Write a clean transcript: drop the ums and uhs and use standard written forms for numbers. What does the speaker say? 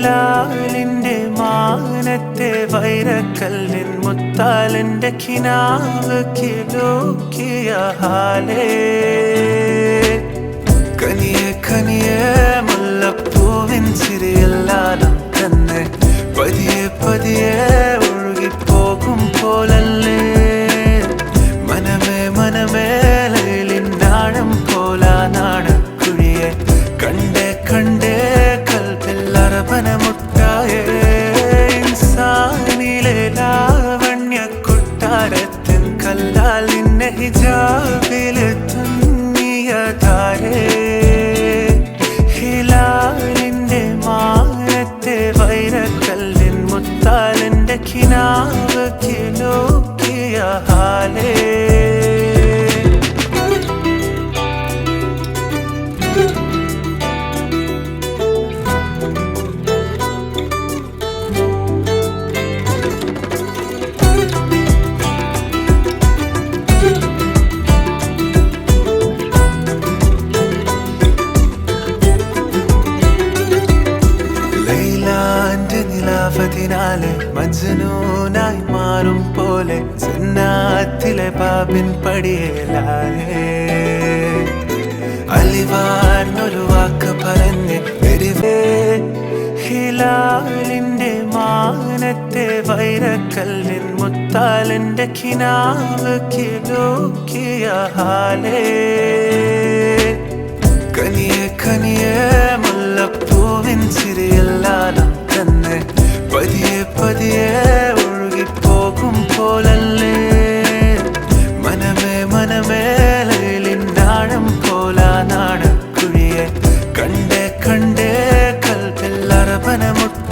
ഹിലാലിന്റെ മാനത്തെ വൈരക്കല്ലിൻ മുത്താലിന്റെ കിനാവ് കിലോക്കിയ ഹാലേ കനിയെ കനിയെ മുല്ലപ്പൂവിൻ ചിരിയെല്ലാതും തന്നെ പതിയെ പതിയെ ഒഴുകിപ്പോകും പോലല്ലേ മനമേ മനമേ ലൈലിനാഴം പോലാനാണ് കുഴിയെ കണ്ടേ കണ്ടേ കൽപ്പില്ലറപനമുട്ടായേ ഇൻസാനിലെ ലാവണ്യ കൊട്ടാരത്തിൻ കല്ലാൽ നിന്നെ ഹിജാബില് തുന്നിയതാരേ ഹിലാലിന്റെ മാനത്തെ വൈരക്കല്ലിൻ മുത്താലിന്റെ കിനാവ് കിലോക്കിയ ഹാലേ നിലാവതിനാലെ മജ്നൂനായി മാറും പോലെ ജന്നാത്തിലെ ബാബിൻ പടിയേലായേ അലിവാർന്നൊരു വാക്ക് പറഞ്ഞ് എരിവേ ഹിലാലിന്റെ മാനത്തെ വൈരക്കല്ലിൻ മുത്താലിന്റെ കിനാവ് കിലോക്കിയ ഹാലേ കനിയെ കനിയെ മുല്ലപ്പൂവിൻ ചിരിയെല്ലാതും തന്നെ പതിയെ പതിയെ ഒഴുകിപ്പോകും പോലല്ലേ മനമേ മനമേ ലൈലിനാഴം പോലാനാണ് കുഴിയെ കണ്ടേ കണ്ടേ കൽപ്പില്ലറപനമുട്ട